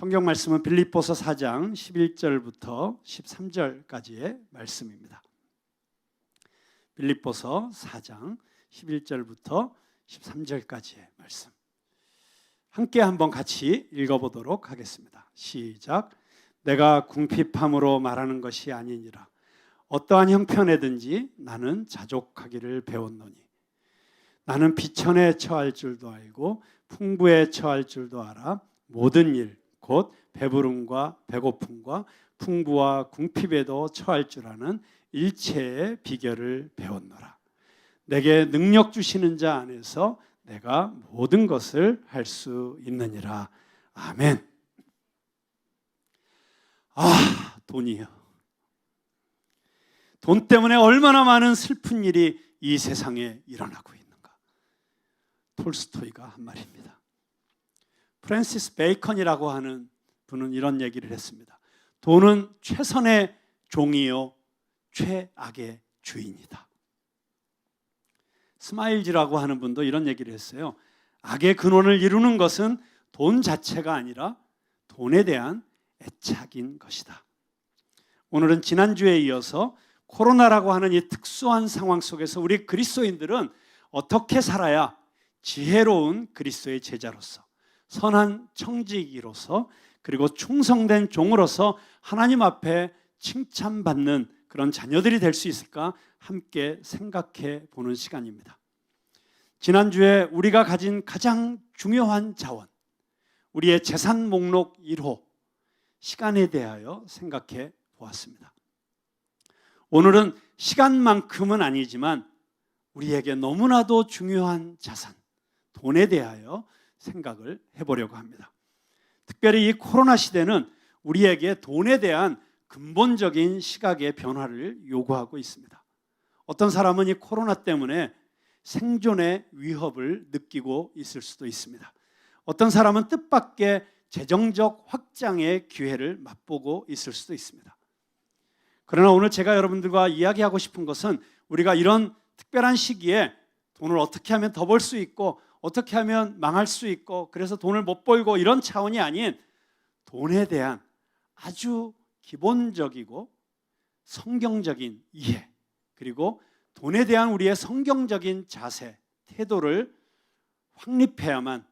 성경 말씀은 빌립보서 4장 11절부터 13절까지의 말씀입니다. 빌립보서 4장 11절부터 13절까지의 말씀. 함께 한번 같이 읽어보도록 하겠습니다. 시작. 내가 궁핍함으로 말하는 것이 아니니라. 어떠한 형편에든지 나는 자족하기를 배웠노니 나는 비천에 처할 줄도 알고 풍부에 처할 줄도 알아. 모든 일 곧 배부름과 배고픔과 풍부와 궁핍에도 처할 줄 아는 일체의 비결을 배웠노라. 내게 능력 주시는 자 안에서 내가 모든 것을 할 수 있느니라. 아멘. 돈이요. 돈 때문에 얼마나 많은 슬픈 일이 이 세상에 일어나고 있는가. 톨스토이가 한 말입니다. 프랜시스 베이컨이라고 하는 분은 이런 얘기를 했습니다. 돈은 최선의 종이요 최악의 주인이다. 스마일즈라고 하는 분도 이런 얘기를 했어요. 악의 근원을 이루는 것은 돈 자체가 아니라 돈에 대한 애착인 것이다. 오늘은 지난주에 이어서 코로나라고 하는 이 특수한 상황 속에서 우리 그리스도인들은 어떻게 살아야 지혜로운 그리스도의 제자로서, 선한 청지기로서, 그리고 충성된 종으로서 하나님 앞에 칭찬받는 그런 자녀들이 될 수 있을까 함께 생각해 보는 시간입니다. 지난주에 우리가 가진 가장 중요한 자원, 우리의 재산 목록 1호, 시간에 대하여 생각해 보았습니다. 오늘은 시간만큼은 아니지만 우리에게 너무나도 중요한 자산, 돈에 대하여 생각을 해보려고 합니다. 특별히 이 코로나 시대는 우리에게 돈에 대한 근본적인 시각의 변화를 요구하고 있습니다. 어떤 사람은 이 코로나 때문에 생존의 위협을 느끼고 있을 수도 있습니다. 어떤 사람은 뜻밖의 재정적 확장의 기회를 맛보고 있을 수도 있습니다. 그러나 오늘 제가 여러분들과 이야기하고 싶은 것은 우리가 이런 특별한 시기에 돈을 어떻게 하면 더 벌 수 있고 어떻게 하면 망할 수 있고 그래서 돈을 못 벌고 이런 차원이 아닌 돈에 대한 아주 기본적이고 성경적인 이해, 그리고 돈에 대한 우리의 성경적인 자세, 태도를 확립해야만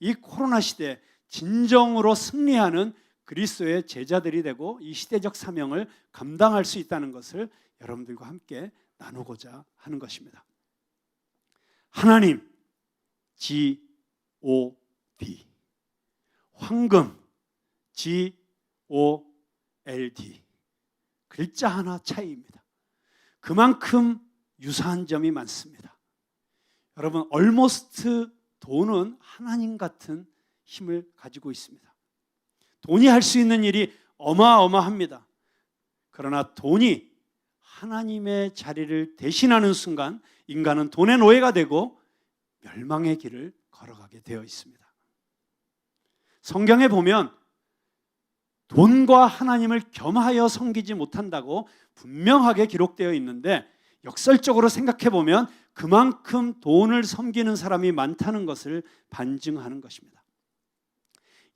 이 코로나 시대에 진정으로 승리하는 그리스도의 제자들이 되고 이 시대적 사명을 감당할 수 있다는 것을 여러분들과 함께 나누고자 하는 것입니다. 하나님, G-O-D, 황금, G-O-L-D, 글자 하나 차이입니다. 그만큼 유사한 점이 많습니다. 여러분, almost 돈은 하나님 같은 힘을 가지고 있습니다. 돈이 할 수 있는 일이 어마어마합니다. 그러나 돈이 하나님의 자리를 대신하는 순간 인간은 돈의 노예가 되고 멸망의 길을 걸어가게 되어 있습니다. 성경에 보면 돈과 하나님을 겸하여 섬기지 못한다고 분명하게 기록되어 있는데 역설적으로 생각해 보면 그만큼 돈을 섬기는 사람이 많다는 것을 반증하는 것입니다.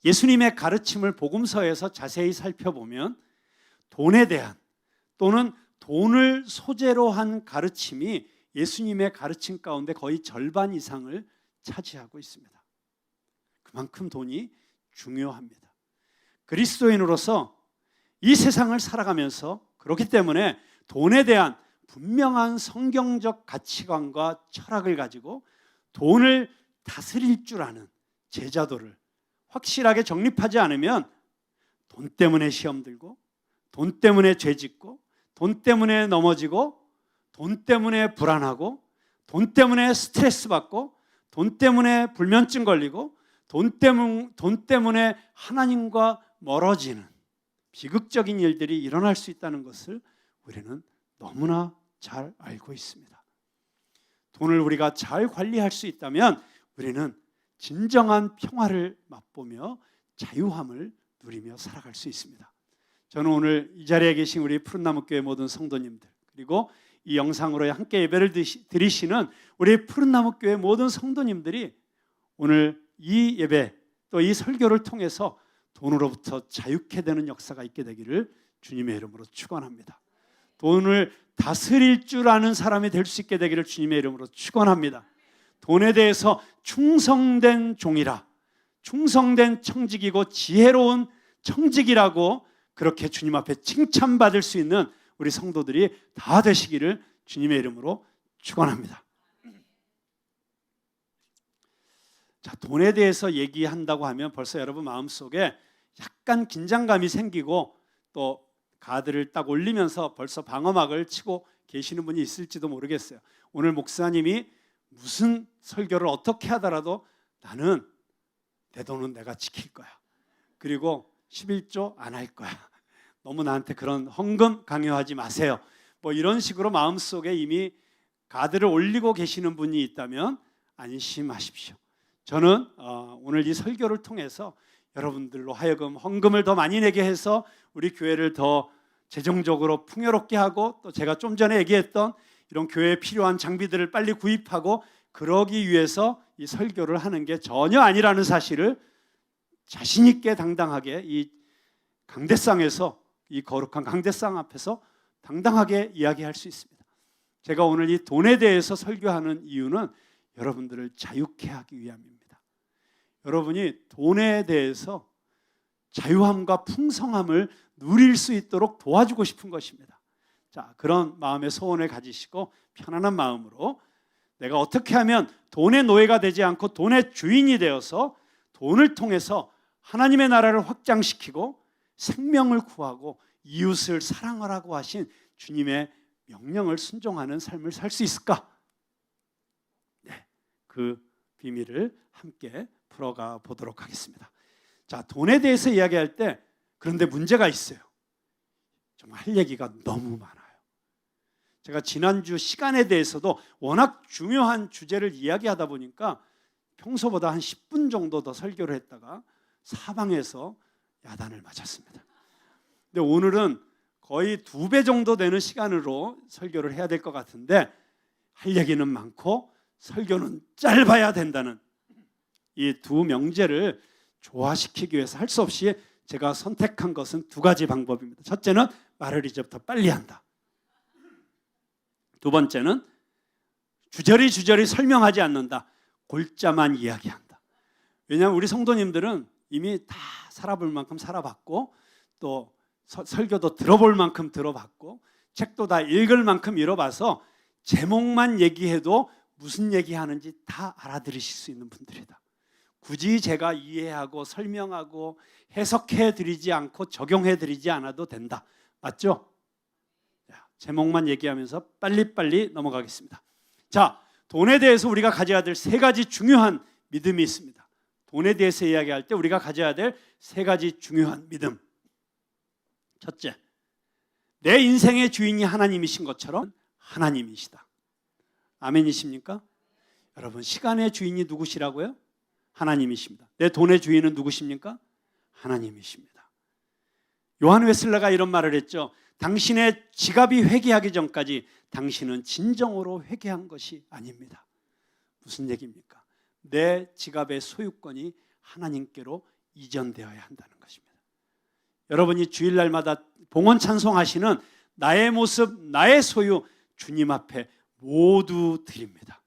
예수님의 가르침을 복음서에서 자세히 살펴보면 돈에 대한 또는 돈을 소재로 한 가르침이 예수님의 가르침 가운데 거의 절반 이상을 차지하고 있습니다. 그만큼 돈이 중요합니다. 그리스도인으로서 이 세상을 살아가면서 그렇기 때문에 돈에 대한 분명한 성경적 가치관과 철학을 가지고 돈을 다스릴 줄 아는 제자도를 확실하게 정립하지 않으면 돈 때문에 시험 들고 돈 때문에 죄 짓고 돈 때문에 넘어지고 돈 때문에 불안하고 돈 때문에 스트레스 받고 돈 때문에 불면증 걸리고 돈 때문에 하나님과 멀어지는 비극적인 일들이 일어날 수 있다는 것을 우리는 너무나 잘 알고 있습니다. 돈을 우리가 잘 관리할 수 있다면 우리는 진정한 평화를 맛보며 자유함을 누리며 살아갈 수 있습니다. 저는 오늘 이 자리에 계신 우리 푸른나무교회 모든 성도님들, 그리고 이 영상으로 함께 예배를 드리시는 우리 푸른나무교회 모든 성도님들이 오늘 이 예배 또 이 설교를 통해서 돈으로부터 자유케 되는 역사가 있게 되기를 주님의 이름으로 축원합니다. 돈을 다스릴 줄 아는 사람이 될 수 있게 되기를 주님의 이름으로 축원합니다. 돈에 대해서 충성된 종이라, 충성된 청직이고 지혜로운 청직이라고 그렇게 주님 앞에 칭찬받을 수 있는 우리 성도들이 다 되시기를 주님의 이름으로 축원합니다. 자, 돈에 대해서 얘기한다고 하면 벌써 여러분 마음속에 약간 긴장감이 생기고 또 가드를 딱 올리면서 벌써 방어막을 치고 계시는 분이 있을지도 모르겠어요. 오늘 목사님이 무슨 설교를 어떻게 하더라도 나는 내 돈은 내가 지킬 거야. 그리고 11조 안 할 거야. 너무 나한테 그런 헌금 강요하지 마세요. 뭐 이런 식으로 마음속에 이미 가드를 올리고 계시는 분이 있다면 안심하십시오. 저는 오늘 이 설교를 통해서 여러분들로 하여금 헌금을 더 많이 내게 해서 우리 교회를 더 재정적으로 풍요롭게 하고 또 제가 좀 전에 얘기했던 이런 교회에 필요한 장비들을 빨리 구입하고 그러기 위해서 이 설교를 하는 게 전혀 아니라는 사실을 자신 있게 당당하게 이 강대상에서, 이 거룩한 강대상 앞에서 당당하게 이야기할 수 있습니다. 제가 오늘 이 돈에 대해서 설교하는 이유는 여러분들을 자유케 하기 위함입니다. 여러분이 돈에 대해서 자유함과 풍성함을 누릴 수 있도록 도와주고 싶은 것입니다. 자, 그런 마음의 소원을 가지시고 편안한 마음으로 내가 어떻게 하면 돈의 노예가 되지 않고 돈의 주인이 되어서 돈을 통해서 하나님의 나라를 확장시키고 생명을 구하고 이웃을 사랑하라고 하신 주님의 명령을 순종하는 삶을 살 수 있을까? 네, 그 비밀을 함께 풀어가 보도록 하겠습니다. 자, 돈에 대해서 이야기할 때 그런데 문제가 있어요. 정말 할 얘기가 너무 많아요. 제가 지난주 시간에 대해서도 워낙 중요한 주제를 이야기하다 보니까 평소보다 한 10분 정도 더 설교를 했다가 사방에서 야단을 맞았습니다. 근데 오늘은 거의 2배 정도 되는 시간으로 설교를 해야 될 것 같은데 할 얘기는 많고 설교는 짧아야 된다는 이 두 명제를 조화시키기 위해서 할 수 없이 제가 선택한 것은 2가지 방법입니다. 첫째는 말을 이제부터 빨리 한다. 두 번째는 주저리 설명하지 않는다. 골자만 이야기한다. 왜냐하면 우리 성도님들은 이미 다 살아볼 만큼 살아봤고 또 설교도 들어볼 만큼 들어봤고 책도 다 읽을 만큼 읽어봐서 제목만 얘기해도 무슨 얘기하는지 다 알아들으실 수 있는 분들이다. 굳이 제가 이해하고 설명하고 해석해 드리지 않고 적용해 드리지 않아도 된다. 맞죠? 제목만 얘기하면서 빨리빨리 넘어가겠습니다. 자, 돈에 대해서 우리가 가져야 될 3가지 중요한 믿음이 있습니다. 돈에 대해서 이야기할 때 우리가 가져야 될 3가지 중요한 믿음. 첫째, 내 인생의 주인이 하나님이신 것처럼 하나님이시다. 아멘이십니까? 여러분, 시간의 주인이 누구시라고요? 하나님이십니다. 내 돈의 주인은 누구십니까? 하나님이십니다. 요한 웨슬러가 이런 말을 했죠. 당신의 지갑이 회개하기 전까지 당신은 진정으로 회개한 것이 아닙니다. 무슨 얘기입니까? 내 지갑의 소유권이 하나님께로 이전되어야 한다는 것입니다. 여러분이 주일날마다 봉헌 찬송하시는 나의 모습, 나의 소유 주님 앞에 모두 드립니다.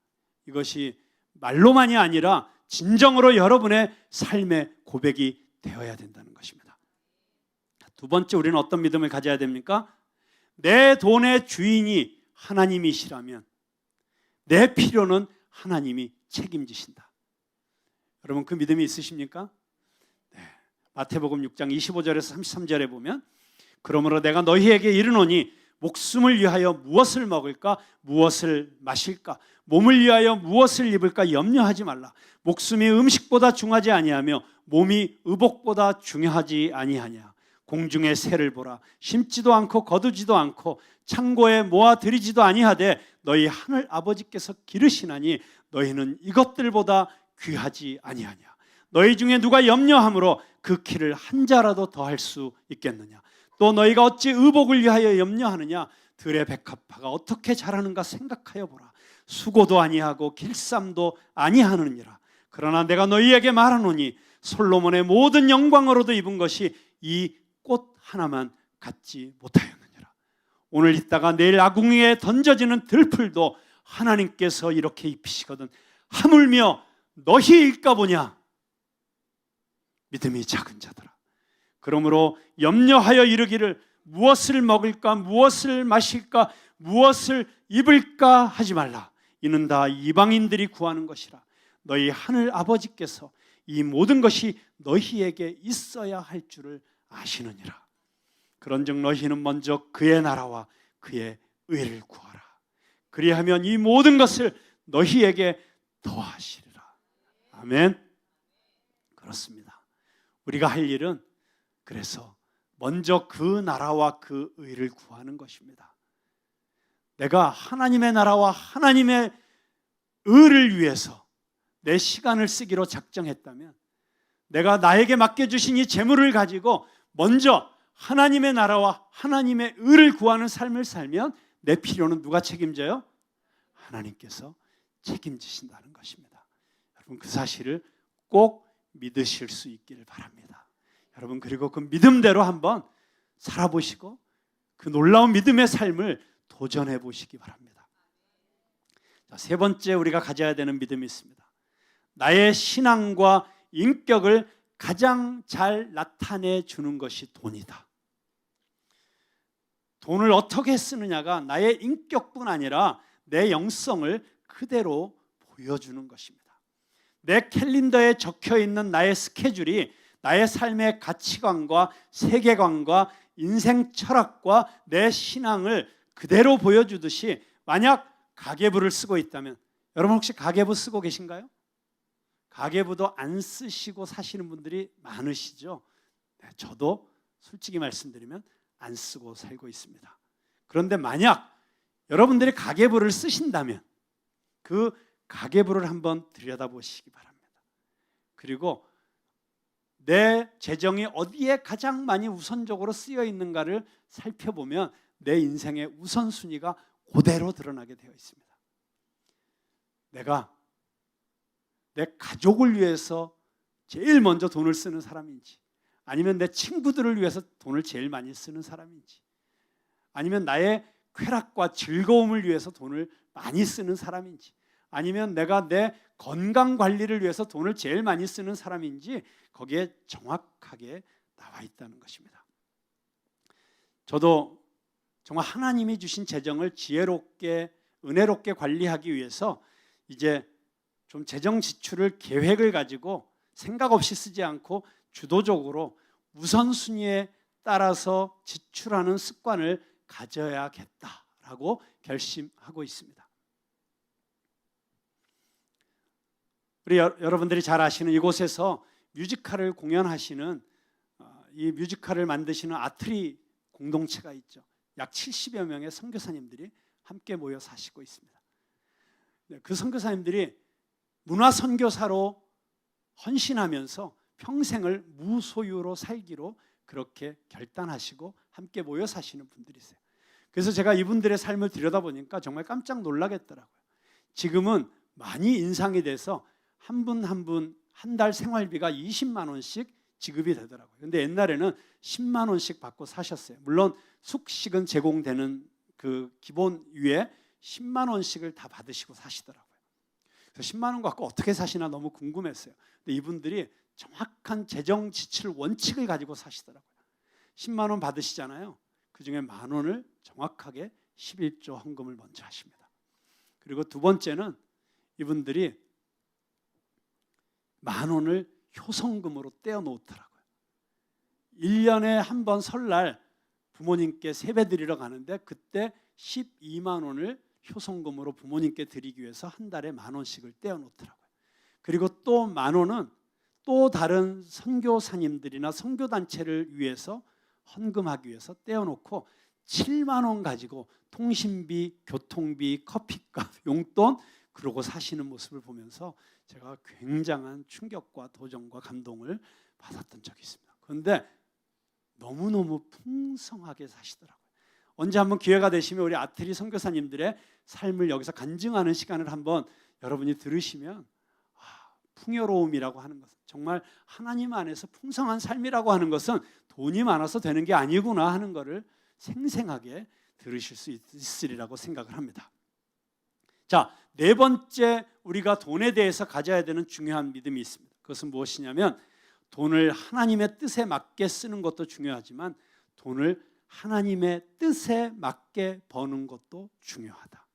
이것이 말로만이 아니라 진정으로 여러분의 삶의 고백이 되어야 된다는 것입니다. 두 번째, 우리는 어떤 믿음을 가져야 됩니까? 내 돈의 주인이 하나님이시라면 내 필요는 하나님이 책임지신다. 여러분, 그 믿음이 있으십니까? 네. 마태복음 6장 25절에서 33절에 보면 그러므로 내가 너희에게 이르노니 목숨을 위하여 무엇을 먹을까 무엇을 마실까 몸을 위하여 무엇을 입을까 염려하지 말라. 목숨이 음식보다 중하지 아니하며 몸이 의복보다 중요하지 아니하냐. 공중의 새를 보라. 심지도 않고 거두지도 않고 창고에 모아 들이지도 아니하되 너희 하늘 아버지께서 기르시나니 너희는 이것들보다 귀하지 아니하냐. 너희 중에 누가 염려함으로 그 키를 한 자라도 더할 수 있겠느냐. 또 너희가 어찌 의복을 위하여 염려하느냐. 들의 백합화가 어떻게 자라는가 생각하여 보라. 수고도 아니하고 길쌈도 아니하느니라. 그러나 내가 너희에게 말하노니 솔로몬의 모든 영광으로도 입은 것이 이 꽃 하나만 갖지 못하였느니라. 오늘 있다가 내일 아궁이에 던져지는 들풀도 하나님께서 이렇게 입히시거든 하물며 너희일까 보냐. 믿음이 작은 자들아, 그러므로 염려하여 이르기를 무엇을 먹을까 무엇을 마실까 무엇을 입을까 하지 말라. 이는 다 이방인들이 구하는 것이라. 너희 하늘 아버지께서 이 모든 것이 너희에게 있어야 할 줄을 아시느니라. 그런즉 너희는 먼저 그의 나라와 그의 의를 구하라. 그리하면 이 모든 것을 너희에게 더하시리라. 아멘. 그렇습니다. 우리가 할 일은 그래서 먼저 그 나라와 그 의를 구하는 것입니다. 내가 하나님의 나라와 하나님의 의를 위해서 내 시간을 쓰기로 작정했다면, 내가 나에게 맡겨주신 이 재물을 가지고 먼저 하나님의 나라와 하나님의 의를 구하는 삶을 살면 내 필요는 누가 책임져요? 하나님께서 책임지신다는 것입니다. 여러분, 그 사실을 꼭 믿으실 수 있기를 바랍니다. 여러분, 그리고 그 믿음대로 한번 살아보시고 그 놀라운 믿음의 삶을 도전해 보시기 바랍니다. 자, 세 번째 우리가 가져야 되는 믿음이 있습니다. 나의 신앙과 인격을 가장 잘 나타내 주는 것이 돈이다. 돈을 어떻게 쓰느냐가 나의 인격뿐 아니라 내 영성을 그대로 보여주는 것입니다. 내 캘린더에 적혀 있는 나의 스케줄이 나의 삶의 가치관과 세계관과 인생 철학과 내 신앙을 그대로 보여주듯이, 만약 가계부를 쓰고 있다면, 여러분 혹시 가계부 쓰고 계신가요? 가계부도 안 쓰시고 사시는 분들이 많으시죠? 네, 저도 솔직히 말씀드리면 안 쓰고 살고 있습니다. 그런데 만약 여러분들이 가계부를 쓰신다면 그 가계부를 한번 들여다보시기 바랍니다. 그리고 내 재정이 어디에 가장 많이 우선적으로 쓰여 있는가를 살펴보면 내 인생의 우선순위가 그대로 드러나게 되어 있습니다. 내가 내 가족을 위해서 제일 먼저 돈을 쓰는 사람인지, 아니면 내 친구들을 위해서 돈을 제일 많이 쓰는 사람인지, 아니면 나의 쾌락과 즐거움을 위해서 돈을 많이 쓰는 사람인지, 아니면 내가 내 건강 관리를 위해서 돈을 제일 많이 쓰는 사람인지, 거기에 정확하게 나와 있다는 것입니다. 저도 정말 하나님이 주신 재정을 지혜롭게 은혜롭게 관리하기 위해서 이제 좀 재정 지출을 계획을 가지고 생각 없이 쓰지 않고 주도적으로 우선순위에 따라서 지출하는 습관을 가져야겠다라고 결심하고 있습니다. 우리 여러분들이 잘 아시는 이곳에서 뮤지컬을 공연하시는 이 뮤지컬을 만드시는 아트리 공동체가 있죠. 약 70여 명의 선교사님들이 함께 모여 사시고 있습니다. 그 선교사님들이 문화 선교사로 헌신하면서 평생을 무소유로 살기로 그렇게 결단하시고 함께 모여 사시는 분들이세요. 그래서 제가 이분들의 삶을 들여다보니까 정말 깜짝 놀라겠더라고요. 지금은 많이 인상이 돼서 한 분 한 분 한 달 생활비가 20만 원씩 지급이 되더라고요. 근데 옛날에는 10만 원씩 받고 사셨어요. 물론 숙식은 제공되는 그 기본 위에 10만 원씩을 다 받으시고 사시더라고요. 그래서 10만 원 갖고 어떻게 사시나 너무 궁금했어요. 근데 이분들이 정확한 재정 지출 원칙을 가지고 사시더라고요. 10만 원 받으시잖아요. 그중에 만 원을 정확하게 11조 헌금을 먼저 하십니다. 그리고 두 번째는 이분들이 만 원을 효성금으로 떼어 놓더라고요. 1년에 한 번 설날 부모님께 세배 드리러 가는데 그때 12만 원을 효성금으로 부모님께 드리기 위해서 한 달에 만 원씩을 떼어 놓더라고요. 그리고 또 만 원은 또 다른 선교사님들이나 선교단체를 위해서 헌금하기 위해서 떼어 놓고 7만 원 가지고 통신비, 교통비, 커피값, 용돈 그러고 사시는 모습을 보면서 제가 굉장한 충격과 도전과 감동을 받았던 적이 있습니다. 그런데 너무너무 풍성하게 사시더라고요. 언제 한번 기회가 되시면 우리 아트리 선교사님들의 삶을 여기서 간증하는 시간을 한번 여러분이 들으시면 풍요로움이라고 하는 것은, 정말 하나님 안에서 풍성한 삶이라고 하는 것은 돈이 많아서 되는 게 아니구나 하는 것을 생생하게 들으실 수 있으리라고 생각을 합니다. 자, 네 번째 우리가 돈에 대해서 가져야 되는 중요한 믿음이 있습니다. 그것은 무엇이냐면 돈을 하나님의 뜻에 맞게 쓰는 것도 중요하지만 돈을 하나님의 뜻에 맞게 버는 것도 중요하다.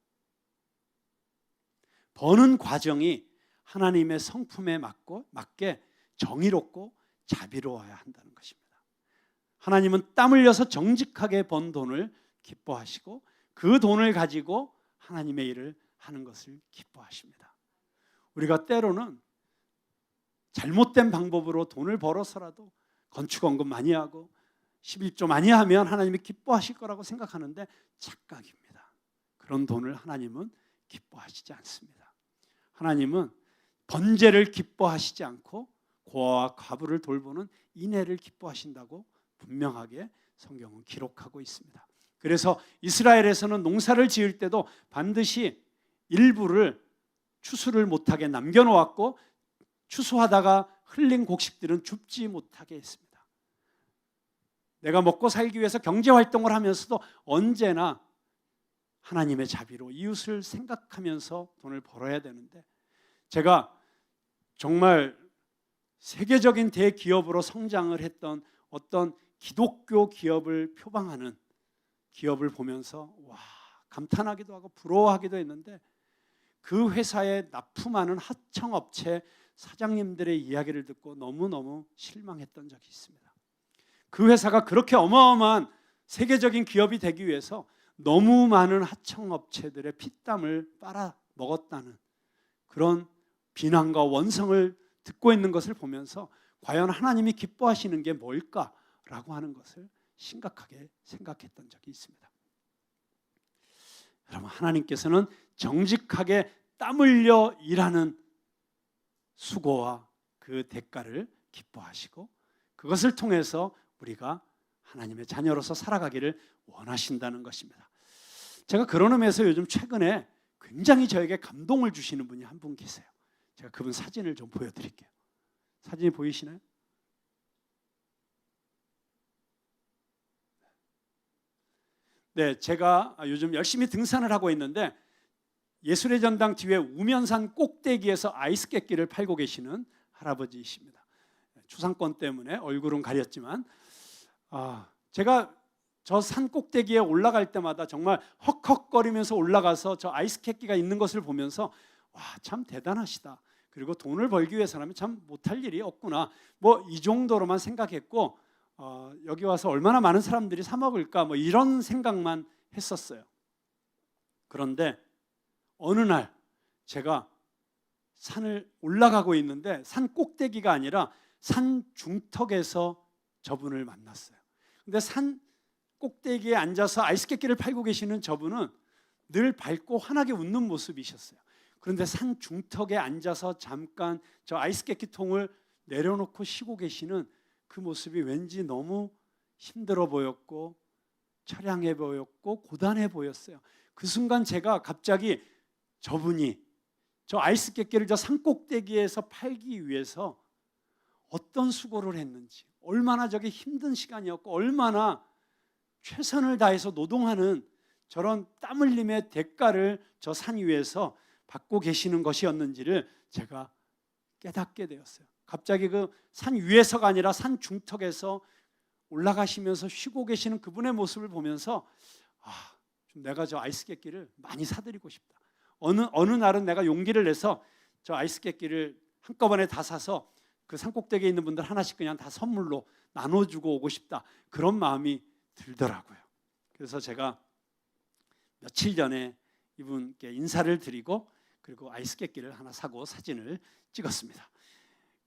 버는 과정이 하나님의 성품에 맞게 정의롭고 자비로워야 한다는 것입니다. 하나님은 땀 흘려서 정직하게 번 돈을 기뻐하시고 그 돈을 가지고 하나님의 일을 하는 것을 기뻐하십니다. 우리가 때로는 잘못된 방법으로 돈을 벌어서라도 건축 헌금 많이 하고 11조 많이 하면 하나님이 기뻐하실 거라고 생각하는데 착각입니다. 그런 돈을 하나님은 기뻐하시지 않습니다. 하나님은 번제를 기뻐하시지 않고 고아와 과부를 돌보는 인애를 기뻐하신다고 분명하게 성경은 기록하고 있습니다. 그래서 이스라엘에서는 농사를 지을 때도 반드시 일부를 추수를 못하게 남겨놓았고 추수하다가 흘린 곡식들은 줍지 못하게 했습니다. 내가 먹고 살기 위해서 경제활동을 하면서도 언제나 하나님의 자비로 이웃을 생각하면서 돈을 벌어야 되는데, 제가 정말 세계적인 대기업으로 성장을 했던 어떤 기독교 기업을 표방하는 기업을 보면서 와, 감탄하기도 하고 부러워하기도 했는데, 그 회사에 납품하는 하청업체 사장님들의 이야기를 듣고 너무너무 실망했던 적이 있습니다. 그 회사가 그렇게 어마어마한 세계적인 기업이 되기 위해서 너무 많은 하청업체들의 피땀을 빨아먹었다는 그런 비난과 원성을 듣고 있는 것을 보면서 과연 하나님이 기뻐하시는 게 뭘까라고 하는 것을 심각하게 생각했던 적이 있습니다. 여러분, 하나님께서는 정직하게 땀 흘려 일하는 수고와 그 대가를 기뻐하시고 그것을 통해서 우리가 하나님의 자녀로서 살아가기를 원하신다는 것입니다. 제가 그런 의미에서 요즘 최근에 굉장히 저에게 감동을 주시는 분이 한 분 계세요. 제가 그분 사진을 좀 보여드릴게요. 사진이 보이시나요? 네, 제가 요즘 열심히 등산을 하고 있는데 예술의 전당 뒤에 우면산 꼭대기에서 아이스 깨끼를 팔고 계시는 할아버지이십니다. 추상권 때문에 얼굴은 가렸지만 제가 저 산 꼭대기에 올라갈 때마다 정말 헉헉거리면서 올라가서 저 아이스 깨끼가 있는 것을 보면서 와, 참 대단하시다. 그리고 돈을 벌기 위해서라면 참 못할 일이 없구나. 뭐 이 정도로만 생각했고 여기 와서 얼마나 많은 사람들이 사 먹을까 뭐 이런 생각만 했었어요. 그런데 어느 날 제가 산을 올라가고 있는데 산 꼭대기가 아니라 산 중턱에서 저분을 만났어요. 근데 산 꼭대기에 앉아서 아이스 깨끼를 팔고 계시는 저분은 늘 밝고 환하게 웃는 모습이셨어요. 그런데 산 중턱에 앉아서 잠깐 저 아이스 깨끼 통을 내려놓고 쉬고 계시는 그 모습이 왠지 너무 힘들어 보였고 처량해 보였고 고단해 보였어요. 그 순간 제가 갑자기 저분이 저 아이스 깨끼를 저 산꼭대기에서 팔기 위해서 어떤 수고를 했는지, 얼마나 저게 힘든 시간이었고 얼마나 최선을 다해서 노동하는 저런 땀 흘림의 대가를 저 산 위에서 받고 계시는 것이었는지를 제가 깨닫게 되었어요. 갑자기 그 산 위에서가 아니라 산 중턱에서 올라가시면서 쉬고 계시는 그분의 모습을 보면서 좀 내가 저 아이스 깨끼를 많이 사드리고 싶다. 어느 날은 내가 용기를 내서 저 아이스 깨끼를 한꺼번에 다 사서 그 산꼭대기에 있는 분들 하나씩 그냥 다 선물로 나눠주고 오고 싶다. 그런 마음이 들더라고요. 그래서 제가 며칠 전에 이분께 인사를 드리고 그리고 아이스 깨끼를 하나 사고 사진을 찍었습니다.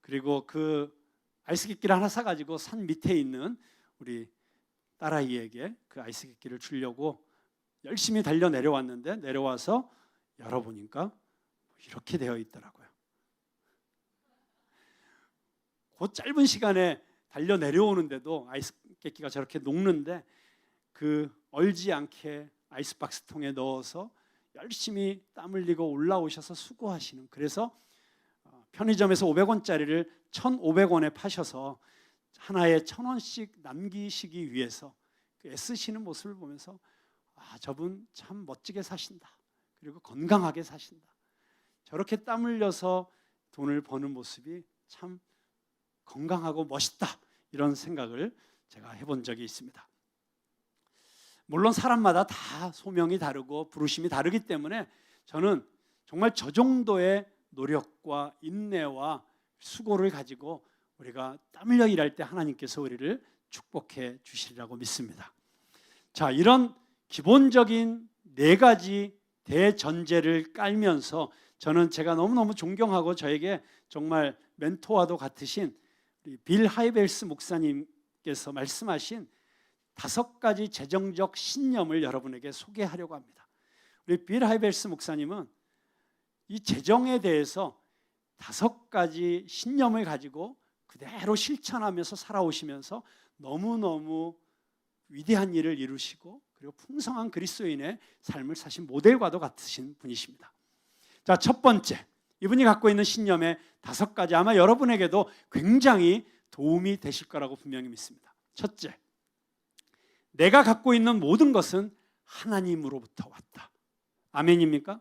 그리고 그 아이스 깨끼를 하나 사가지고 산 밑에 있는 우리 딸아이에게 그 아이스 깨끼를 주려고 열심히 달려 내려왔는데 내려와서 열어보니까 이렇게 되어 있더라고요. 그 짧은 시간에 달려 내려오는데도 아이스 깨끼가 저렇게 녹는데 그 얼지 않게 아이스박스 통에 넣어서 열심히 땀 흘리고 올라오셔서 수고하시는, 그래서 편의점에서 500원짜리를 1,500원에 파셔서 하나에 1,000원씩 남기시기 위해서 애쓰시는 모습을 보면서 저분 참 멋지게 사신다. 그리고 건강하게 사신다. 저렇게 땀 흘려서 돈을 버는 모습이 참 건강하고 멋있다. 이런 생각을 제가 해본 적이 있습니다. 물론 사람마다 다 소명이 다르고 부르심이 다르기 때문에 저는 정말 저 정도의 노력과 인내와 수고를 가지고 우리가 땀 흘려 일할 때 하나님께서 우리를 축복해 주시리라고 믿습니다. 자, 이런 기본적인 4가지 대전제를 깔면서 저는 제가 너무너무 존경하고 저에게 정말 멘토와도 같으신 빌 하이벨스 목사님께서 말씀하신 5가지 재정적 신념을 여러분에게 소개하려고 합니다. 우리 빌 하이벨스 목사님은 이 재정에 대해서 5가지 신념을 가지고 그대로 실천하면서 살아오시면서 너무너무 위대한 일을 이루시고 그리고 풍성한 그리스도인의 삶을 사신 모델과도 같으신 분이십니다. 자, 첫 번째, 이분이 갖고 있는 신념의 5가지, 아마 여러분에게도 굉장히 도움이 되실 거라고 분명히 믿습니다. 첫째, 내가 갖고 있는 모든 것은 하나님으로부터 왔다. 아멘입니까?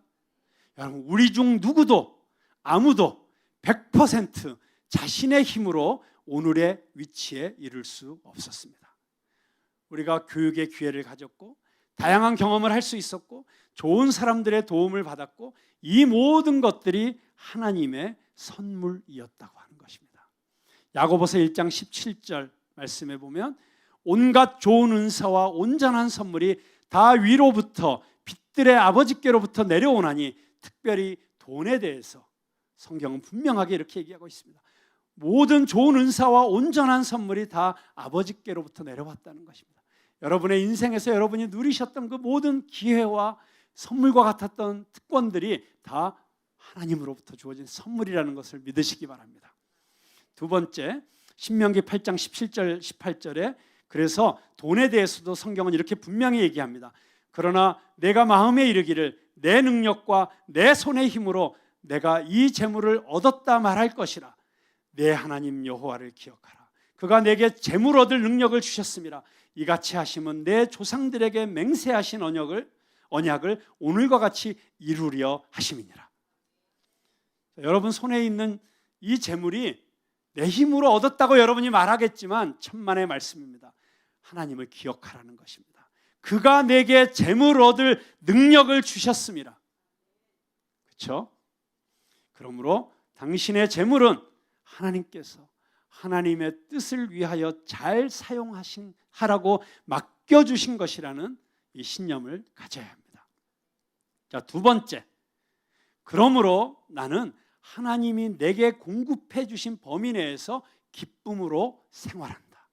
여러분, 우리 중 누구도 아무도 100% 자신의 힘으로 오늘의 위치에 이를 수 없었습니다. 우리가 교육의 기회를 가졌고 다양한 경험을 할 수 있었고 좋은 사람들의 도움을 받았고 이 모든 것들이 하나님의 선물이었다고 하는 것입니다. 야고보서 1장 17절 말씀에 보면 온갖 좋은 은사와 온전한 선물이 다 위로부터 빛들의 아버지께로부터 내려오나니 특별히 돈에 대해서 성경은 분명하게 이렇게 얘기하고 있습니다. 모든 좋은 은사와 온전한 선물이 다 아버지께로부터 내려왔다는 것입니다. 여러분의 인생에서 여러분이 누리셨던 그 모든 기회와 선물과 같았던 특권들이 다 하나님으로부터 주어진 선물이라는 것을 믿으시기 바랍니다. 두 번째, 신명기 8장 17절 18절에 그래서 돈에 대해서도 성경은 이렇게 분명히 얘기합니다. 그러나 내가 마음에 이르기를 내 능력과 내 손의 힘으로 내가 이 재물을 얻었다 말할 것이라. 내 하나님 여호와를 기억하라. 그가 내게 재물 얻을 능력을 주셨음이라. 이같이 하시면 내 조상들에게 맹세하신 언약을 오늘과 같이 이루려 하심이니라. 여러분 손에 있는 이 재물이 내 힘으로 얻었다고 여러분이 말하겠지만 천만의 말씀입니다. 하나님을 기억하라는 것입니다. 그가 내게 재물 얻을 능력을 주셨습니다. 그렇죠? 그러므로 당신의 재물은 하나님께서 하나님의 뜻을 위하여 잘 사용하라고 맡겨주신 것이라는 이 신념을 가져야 합니다. 자, 두 번째, 그러므로 나는 하나님이 내게 공급해 주신 범위 내에서 기쁨으로 생활한다.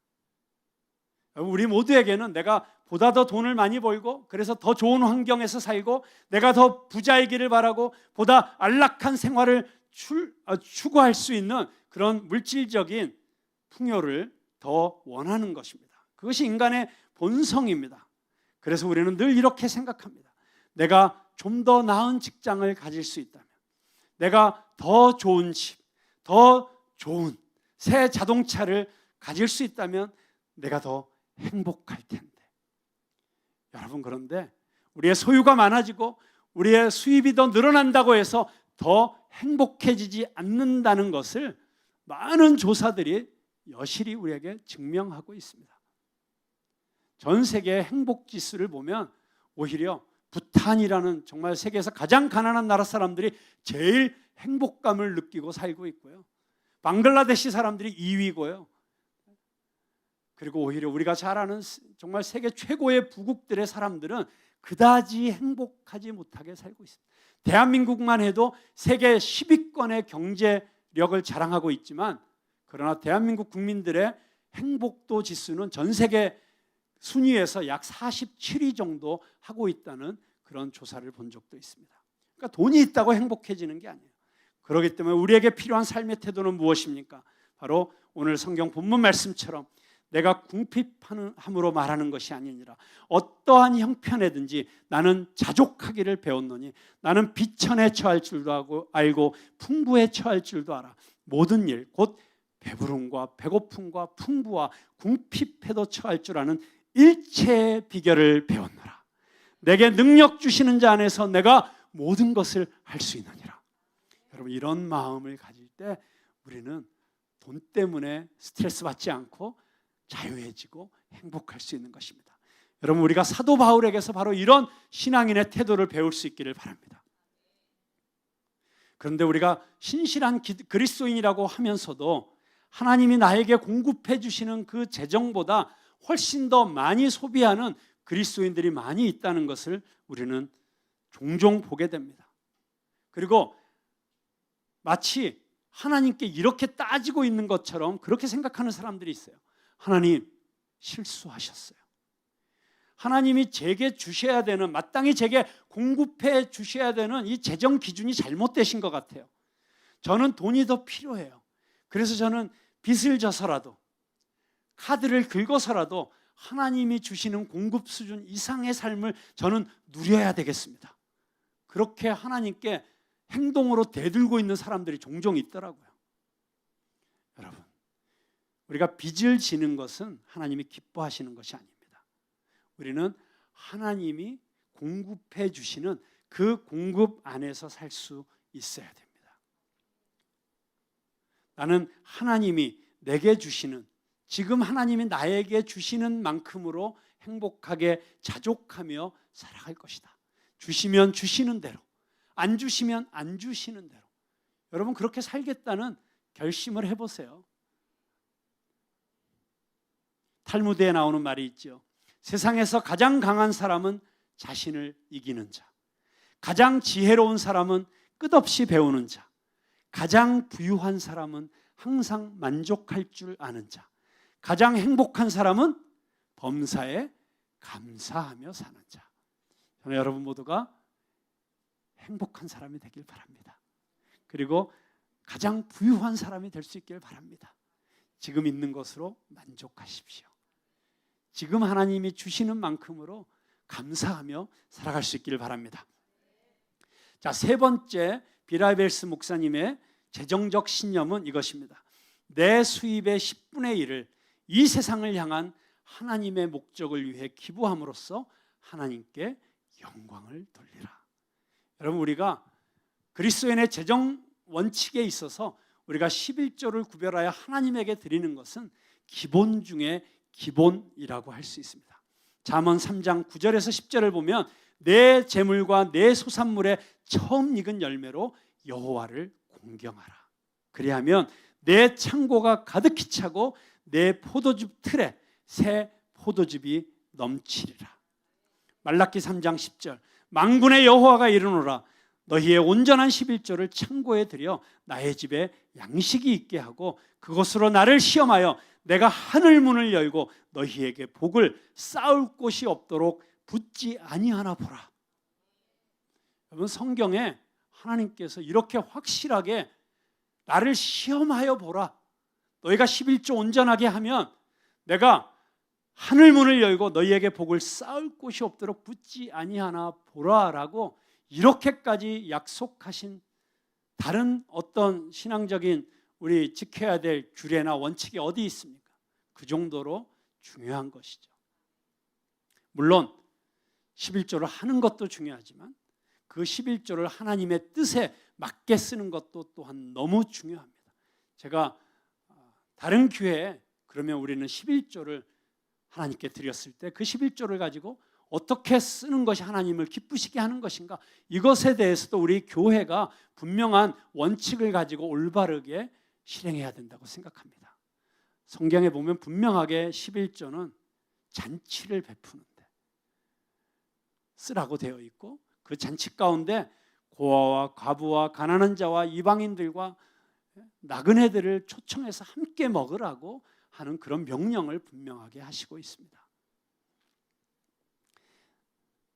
우리 모두에게는 내가 보다 더 돈을 많이 벌고 그래서 더 좋은 환경에서 살고 내가 더 부자이기를 바라고 보다 안락한 생활을 추구할 수 있는 그런 물질적인 풍요를 더 원하는 것입니다. 그것이 인간의 본성입니다. 그래서 우리는 늘 이렇게 생각합니다. 내가 좀 더 나은 직장을 가질 수 있다면, 내가 더 좋은 집, 더 좋은 새 자동차를 가질 수 있다면 내가 더 행복할 텐데. 여러분, 그런데 우리의 소유가 많아지고 우리의 수입이 더 늘어난다고 해서 더 행복해지지 않는다는 것을 많은 조사들이 여실히 우리에게 증명하고 있습니다. 전 세계의 행복 지수를 보면 오히려 부탄이라는 정말 세계에서 가장 가난한 나라 사람들이 제일 행복감을 느끼고 살고 있고요. 방글라데시 사람들이 2위고요. 그리고 오히려 우리가 잘 아는 정말 세계 최고의 부국들의 사람들은 그다지 행복하지 못하게 살고 있습니다. 대한민국만 해도 세계 10위권의 경제력을 자랑하고 있지만 그러나 대한민국 국민들의 행복도 지수는 전 세계 순위에서 약 47위 정도 하고 있다는 그런 조사를 본 적도 있습니다. 그러니까 돈이 있다고 행복해지는 게 아니에요. 그렇기 때문에 우리에게 필요한 삶의 태도는 무엇입니까? 바로 오늘 성경 본문 말씀처럼 내가 궁핍함으로 말하는 것이 아니니라. 어떠한 형편에든지 나는 자족하기를 배웠노니 나는 비천에 처할 줄도 알고 풍부에 처할 줄도 알아. 모든 일 곧 배부름과 배고픔과 풍부와 궁핍에도 처할 줄 아는 일체의 비결을 배웠노라. 내게 능력 주시는 자 안에서 내가 모든 것을 할 수 있느니라. 여러분, 이런 마음을 가질 때 우리는 돈 때문에 스트레스 받지 않고 자유해지고 행복할 수 있는 것입니다. 여러분, 우리가 사도 바울에게서 바로 이런 신앙인의 태도를 배울 수 있기를 바랍니다. 그런데 우리가 신실한 그리스도인이라고 하면서도 하나님이 나에게 공급해 주시는 그 재정보다 훨씬 더 많이 소비하는 그리스도인들이 많이 있다는 것을 우리는 종종 보게 됩니다. 그리고 마치 하나님께 이렇게 따지고 있는 것처럼 그렇게 생각하는 사람들이 있어요. 하나님, 실수하셨어요. 하나님이 제게 주셔야 되는, 마땅히 제게 공급해 주셔야 되는 이 재정 기준이 잘못되신 것 같아요. 저는 돈이 더 필요해요. 그래서 저는 빚을 져서라도, 카드를 긁어서라도 하나님이 주시는 공급 수준 이상의 삶을 저는 누려야 되겠습니다. 그렇게 하나님께 행동으로 대들고 있는 사람들이 종종 있더라고요. 여러분, 우리가 빚을 지는 것은 하나님이 기뻐하시는 것이 아닙니다. 우리는 하나님이 공급해 주시는 그 공급 안에서 살 수 있어야 됩니다. 나는 하나님이 내게 주시는, 지금 하나님이 나에게 주시는 만큼으로 행복하게 자족하며 살아갈 것이다. 주시면 주시는 대로, 안 주시면 안 주시는 대로. 여러분, 그렇게 살겠다는 결심을 해보세요. 탈무드에 나오는 말이 있죠. 세상에서 가장 강한 사람은 자신을 이기는 자, 가장 지혜로운 사람은 끝없이 배우는 자, 가장 부유한 사람은 항상 만족할 줄 아는 자, 가장 행복한 사람은 범사에 감사하며 사는 자. 저는 여러분 모두가 행복한 사람이 되길 바랍니다. 그리고 가장 부유한 사람이 될 수 있길 바랍니다. 지금 있는 것으로 만족하십시오. 지금 하나님이 주시는 만큼으로 감사하며 살아갈 수 있기를 바랍니다. 자, 세 번째 비라벨스 목사님의 재정적 신념은 이것입니다. 내 수입의 10분의 1을 이 세상을 향한 하나님의 목적을 위해 기부함으로써 하나님께 영광을 돌리라. 여러분, 우리가 그리스도인의 재정 원칙에 있어서 우리가 11조를 구별하여 하나님에게 드리는 것은 기본 중에 기본이라고 할 수 있습니다. 잠언 3장 9절에서 10절을 보면 내 재물과 내 소산물의 처음 익은 열매로 여호와를 공경하라. 그리하면 내 창고가 가득히 차고 내 포도즙 틀에 새 포도즙이 넘치리라. 말라기 3장 10절 만군의 여호와가 이르노라. 너희의 온전한 11조를 창고에 들여 나의 집에 양식이 있게 하고 그것으로 나를 시험하여 내가 하늘 문을 열고 너희에게 복을 쌓을 곳이 없도록 붙지 아니하나 보라. 여러분, 성경에 하나님께서 이렇게 확실하게 나를 시험하여 보라. 너희가 11조 온전하게 하면 내가 하늘 문을 열고 너희에게 복을 쌓을 곳이 없도록 붙지 아니하나 보라라고 이렇게까지 약속하신 다른 어떤 신앙적인 우리 지켜야 될 규례나 원칙이 어디 있습니까? 그 정도로 중요한 것이죠. 물론 11조를 하는 것도 중요하지만 그 11조를 하나님의 뜻에 맞게 쓰는 것도 또한 너무 중요합니다. 제가 다른 교회에 그러면 우리는 11조를 하나님께 드렸을 때 그 11조를 가지고 어떻게 쓰는 것이 하나님을 기쁘시게 하는 것인가, 이것에 대해서도 우리 교회가 분명한 원칙을 가지고 올바르게 실행해야 된다고 생각합니다. 성경에 보면 분명하게 11조는 잔치를 베푸는데 쓰라고 되어 있고 그 잔치 가운데 고아와 과부와 가난한 자와 이방인들과 나그네들을 초청해서 함께 먹으라고 하는 그런 명령을 분명하게 하시고 있습니다.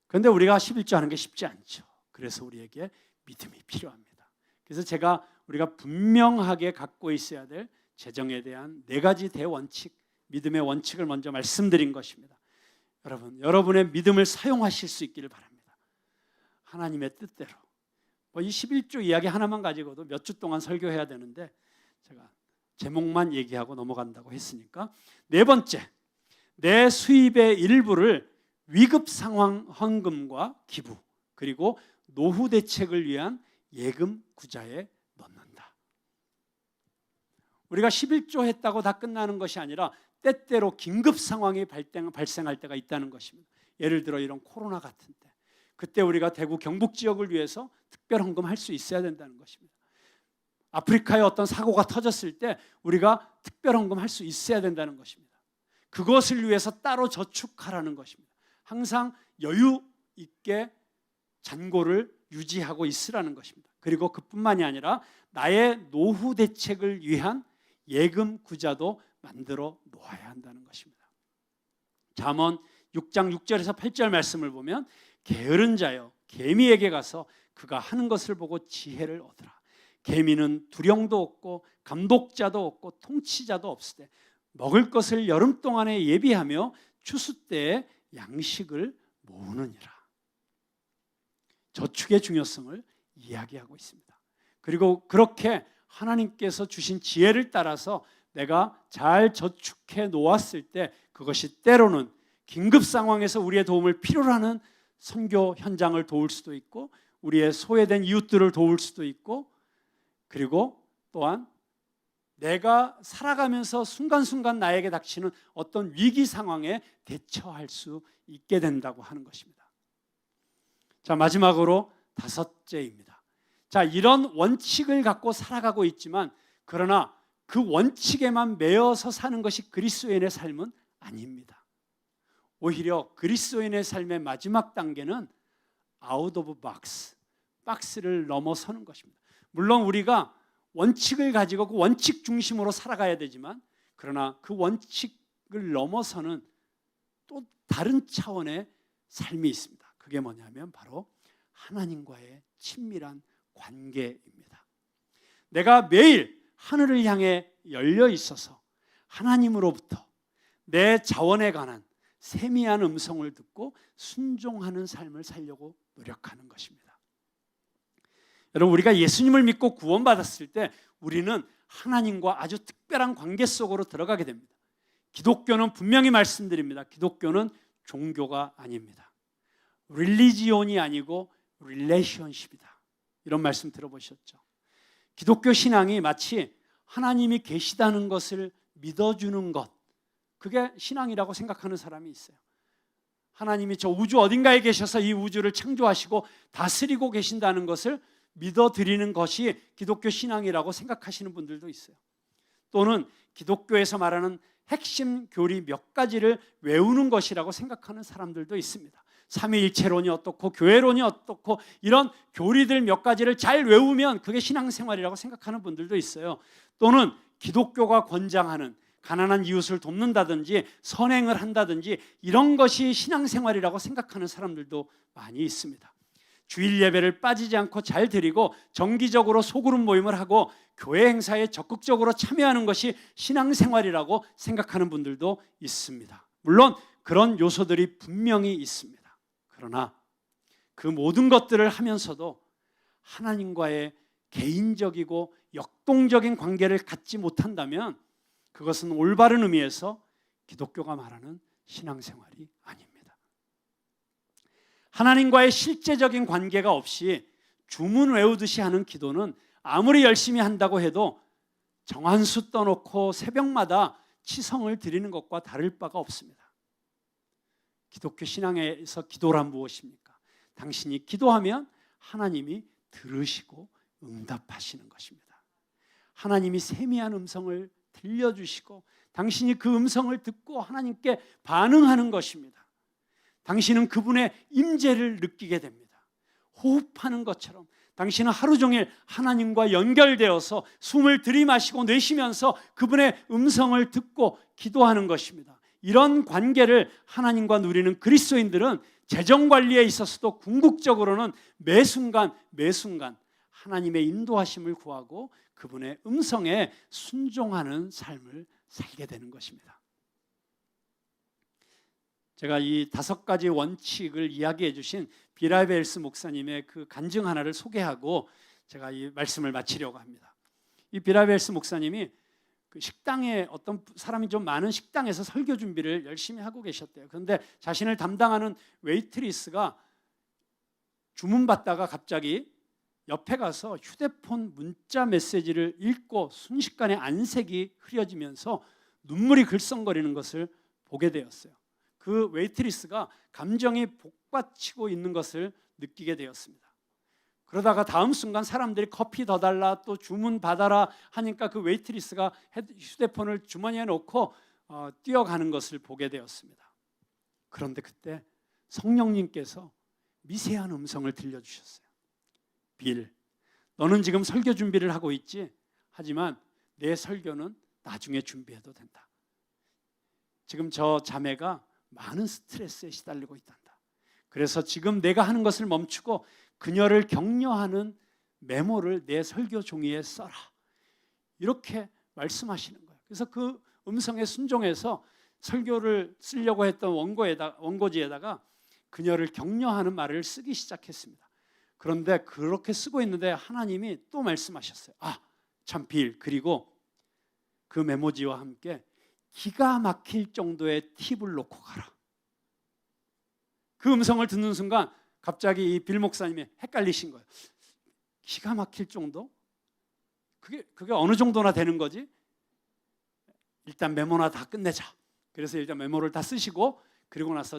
그런데 우리가 11조 하는 게 쉽지 않죠. 그래서 우리에게 믿음이 필요합니다. 그래서 우리가 분명하게 갖고 있어야 될 재정에 대한 4가지 대원칙, 믿음의 원칙을 먼저 말씀드린 것입니다. 여러분의 믿음을 사용하실 수 있기를 바랍니다. 하나님의 뜻대로. 이 11조 이야기 하나만 가지고도 몇 주 동안 설교해야 되는데 제가 제목만 얘기하고 넘어간다고 했으니까, 네 번째, 내 수입의 일부를 위급 상황 헌금과 기부, 그리고 노후 대책을 위한 예금 구자에 넣는다. 우리가 11조 했다고 다 끝나는 것이 아니라 때때로 긴급 상황이 발생할 때가 있다는 것입니다. 예를 들어 이런 코로나 같은 때, 그때 우리가 대구 경북 지역을 위해서 특별 헌금할 수 있어야 된다는 것입니다. 아프리카에 어떤 사고가 터졌을 때 우리가 특별 헌금할 수 있어야 된다는 것입니다. 그것을 위해서 따로 저축하라는 것입니다. 항상 여유 있게 잔고를 유지하고 있으라는 것입니다. 그리고 그뿐만이 아니라 나의 노후 대책을 위한 예금 구자도 만들어 놓아야 한다는 것입니다. 잠언 6장 6절에서 8절 말씀을 보면, 게으른 자여 개미에게 가서 그가 하는 것을 보고 지혜를 얻으라. 개미는 두령도 없고 감독자도 없고 통치자도 없으되 먹을 것을 여름 동안에 예비하며 추수 때에 양식을 모으느니라. 저축의 중요성을 이야기하고 있습니다. 그리고 그렇게 하나님께서 주신 지혜를 따라서 내가 잘 저축해 놓았을 때 그것이 때로는 긴급 상황에서 우리의 도움을 필요로 하는 선교 현장을 도울 수도 있고, 우리의 소외된 이웃들을 도울 수도 있고, 그리고 또한 내가 살아가면서 순간순간 나에게 닥치는 어떤 위기 상황에 대처할 수 있게 된다고 하는 것입니다. 자, 마지막으로 다섯째입니다. 자, 이런 원칙을 갖고 살아가고 있지만, 그러나 그 원칙에만 매여서 사는 것이 그리스도인의 삶은 아닙니다. 오히려 그리스도인의 삶의 마지막 단계는 out of box, 박스를 넘어서는 것입니다. 물론 우리가 원칙을 가지고 그 원칙 중심으로 살아가야 되지만, 그러나 그 원칙을 넘어서는 또 다른 차원의 삶이 있습니다. 그게 뭐냐면 바로 하나님과의 친밀한 관계입니다. 내가 매일 하늘을 향해 열려 있어서 하나님으로부터 내 자원에 관한 세미한 음성을 듣고 순종하는 삶을 살려고 노력하는 것입니다. 여러분, 우리가 예수님을 믿고 구원받았을 때 우리는 하나님과 아주 특별한 관계 속으로 들어가게 됩니다. 기독교는 분명히 말씀드립니다. 기독교는 종교가 아닙니다. 릴리지온이 아니고 릴레이션십이다. 이런 말씀 들어보셨죠? 기독교 신앙이 마치 하나님이 계시다는 것을 믿어주는 것, 그게 신앙이라고 생각하는 사람이 있어요. 하나님이 저 우주 어딘가에 계셔서 이 우주를 창조하시고 다스리고 계신다는 것을 믿어드리는 것이 기독교 신앙이라고 생각하시는 분들도 있어요. 또는 기독교에서 말하는 핵심 교리 몇 가지를 외우는 것이라고 생각하는 사람들도 있습니다. 삼위일체론이 어떻고 교회론이 어떻고 이런 교리들 몇 가지를 잘 외우면 그게 신앙생활이라고 생각하는 분들도 있어요. 또는 기독교가 권장하는 가난한 이웃을 돕는다든지 선행을 한다든지 이런 것이 신앙생활이라고 생각하는 사람들도 많이 있습니다. 주일 예배를 빠지지 않고 잘 드리고 정기적으로 소그룹 모임을 하고 교회 행사에 적극적으로 참여하는 것이 신앙생활이라고 생각하는 분들도 있습니다. 물론 그런 요소들이 분명히 있습니다. 그러나 그 모든 것들을 하면서도 하나님과의 개인적이고 역동적인 관계를 갖지 못한다면 그것은 올바른 의미에서 기독교가 말하는 신앙생활이 아닙니다. 하나님과의 실제적인 관계가 없이 주문 외우듯이 하는 기도는 아무리 열심히 한다고 해도 정한수 떠놓고 새벽마다 치성을 드리는 것과 다를 바가 없습니다. 기독교 신앙에서 기도란 무엇입니까? 당신이 기도하면 하나님이 들으시고 응답하시는 것입니다. 하나님이 세미한 음성을 들려주시고 당신이 그 음성을 듣고 하나님께 반응하는 것입니다. 당신은 그분의 임재를 느끼게 됩니다. 호흡하는 것처럼 당신은 하루 종일 하나님과 연결되어서 숨을 들이마시고 내쉬면서 그분의 음성을 듣고 기도하는 것입니다. 이런 관계를 하나님과 누리는 그리스도인들은 재정관리에 있어서도 궁극적으로는 매 순간 하나님의 인도하심을 구하고 그분의 음성에 순종하는 삶을 살게 되는 것입니다. 제가 이 5가지 원칙을 이야기해 주신 비라벨스 목사님의 그 간증 하나를 소개하고 제가 이 말씀을 마치려고 합니다. 이 비라벨스 목사님이 그 식당에 어떤 사람이 좀 많은 식당에서 설교 준비를 열심히 하고 계셨대요. 그런데 자신을 담당하는 웨이트리스가 주문받다가 갑자기 옆에 가서 휴대폰 문자 메시지를 읽고 순식간에 안색이 흐려지면서 눈물이 글썽거리는 것을 보게 되었어요. 그 웨이트리스가 감정이 복받치고 있는 것을 느끼게 되었습니다. 그러다가 다음 순간 사람들이 커피 더 달라, 또 주문 받아라 하니까 그 웨이트리스가 휴대폰을 주머니에 넣고 뛰어가는 것을 보게 되었습니다. 그런데 그때 성령님께서 미세한 음성을 들려주셨어요. 빌, 너는 지금 설교 준비를 하고 있지? 하지만 내 설교는 나중에 준비해도 된다. 지금 저 자매가 많은 스트레스에 시달리고 있단다. 그래서 지금 내가 하는 것을 멈추고 그녀를 격려하는 메모를 내 설교 종이에 써라. 이렇게 말씀하시는 거예요. 그래서 그 음성에 순종해서 설교를 쓰려고 했던 원고지에다가 그녀를 격려하는 말을 쓰기 시작했습니다. 그런데 그렇게 쓰고 있는데 하나님이 또 말씀하셨어요. 참 빌, 그리고 그 메모지와 함께 기가 막힐 정도의 팁을 놓고 가라. 그 음성을 듣는 순간 갑자기 이 빌 목사님이 헷갈리신 거예요. 기가 막힐 정도? 그게 어느 정도나 되는 거지? 일단 메모나 다 끝내자. 그래서 일단 메모를 다 쓰시고, 그리고 나서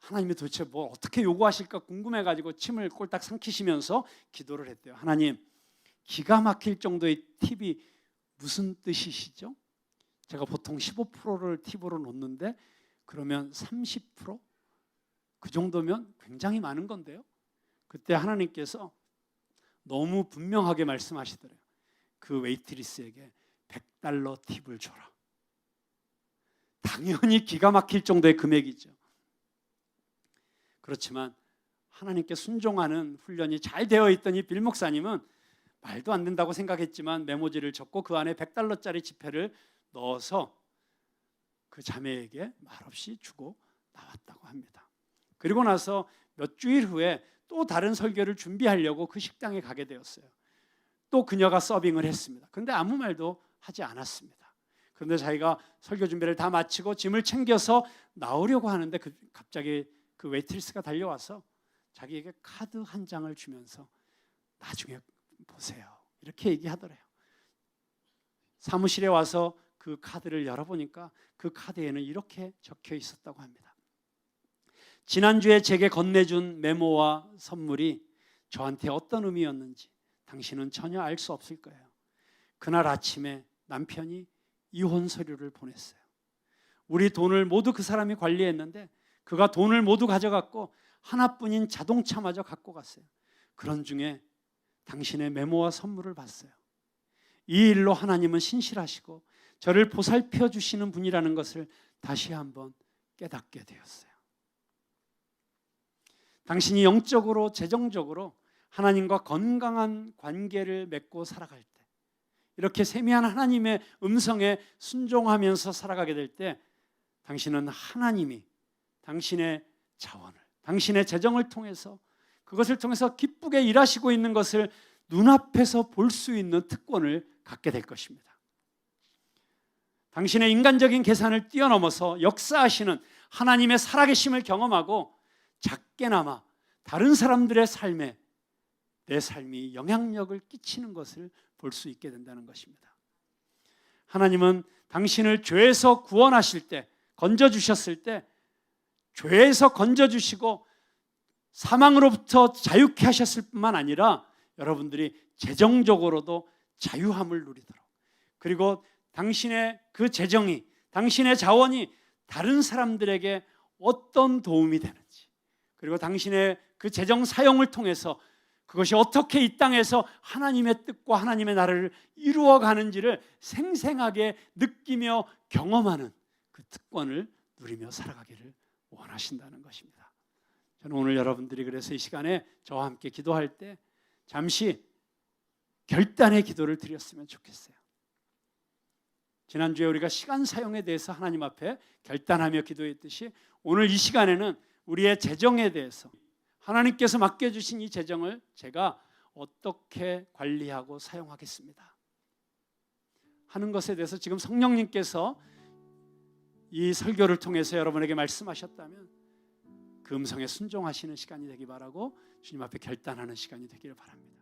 하나님이 도대체 뭐 어떻게 요구하실까 궁금해가지고 침을 꼴딱 삼키시면서 기도를 했대요. 하나님, 기가 막힐 정도의 팁이 무슨 뜻이시죠? 제가 보통 15%를 팁으로 놓는데 그러면 30%? 그 정도면 굉장히 많은 건데요. 그때 하나님께서 너무 분명하게 말씀하시더래요. 그 웨이트리스에게 $100 팁을 줘라. 당연히 기가 막힐 정도의 금액이죠. 그렇지만 하나님께 순종하는 훈련이 잘 되어 있던 이 빌 목사님은 말도 안 된다고 생각했지만 메모지를 적고 그 안에 $100짜리 지폐를 넣어서 그 자매에게 말없이 주고 나왔다고 합니다. 그리고 나서 몇 주일 후에 또 다른 설교를 준비하려고 그 식당에 가게 되었어요. 또 그녀가 서빙을 했습니다. 그런데 아무 말도 하지 않았습니다. 그런데 자기가 설교 준비를 다 마치고 짐을 챙겨서 나오려고 하는데 갑자기 그 웨이트리스가 달려와서 자기에게 카드 한 장을 주면서 나중에 보세요. 이렇게 얘기하더래요. 사무실에 와서 그 카드를 열어보니까 그 카드에는 이렇게 적혀 있었다고 합니다. 지난주에 제게 건네준 메모와 선물이 저한테 어떤 의미였는지 당신은 전혀 알 수 없을 거예요. 그날 아침에 남편이 이혼 서류를 보냈어요. 우리 돈을 모두 그 사람이 관리했는데 그가 돈을 모두 가져갔고 하나뿐인 자동차마저 갖고 갔어요. 그런 중에 당신의 메모와 선물을 봤어요. 이 일로 하나님은 신실하시고 저를 보살펴 주시는 분이라는 것을 다시 한번 깨닫게 되었어요. 당신이 영적으로 재정적으로 하나님과 건강한 관계를 맺고 살아갈 때, 이렇게 세미한 하나님의 음성에 순종하면서 살아가게 될 때 당신은 하나님이 당신의 자원을, 당신의 재정을 통해서 그것을 통해서 기쁘게 일하시고 있는 것을 눈앞에서 볼 수 있는 특권을 갖게 될 것입니다. 당신의 인간적인 계산을 뛰어넘어서 역사하시는 하나님의 살아계심을 경험하고 작게나마 다른 사람들의 삶에 내 삶이 영향력을 끼치는 것을 볼 수 있게 된다는 것입니다. 하나님은 당신을 죄에서 구원하실 때, 건져주셨을 때 죄에서 건져주시고 사망으로부터 자유케 하셨을 뿐만 아니라 여러분들이 재정적으로도 자유함을 누리도록, 그리고 당신의 그 재정이, 당신의 자원이 다른 사람들에게 어떤 도움이 되는지, 그리고 당신의 그 재정 사용을 통해서 그것이 어떻게 이 땅에서 하나님의 뜻과 하나님의 나라를 이루어가는지를 생생하게 느끼며 경험하는 그 특권을 누리며 살아가기를 원하신다는 것입니다. 저는 오늘 여러분들이 그래서 이 시간에 저와 함께 기도할 때 잠시 결단의 기도를 드렸으면 좋겠어요. 지난주에 우리가 시간 사용에 대해서 하나님 앞에 결단하며 기도했듯이 오늘 이 시간에는 우리의 재정에 대해서 하나님께서 맡겨주신 이 재정을 제가 어떻게 관리하고 사용하겠습니다 하는 것에 대해서 지금 성령님께서 이 설교를 통해서 여러분에게 말씀하셨다면 그 음성에 순종하시는 시간이 되기 바라고 주님 앞에 결단하는 시간이 되기를 바랍니다.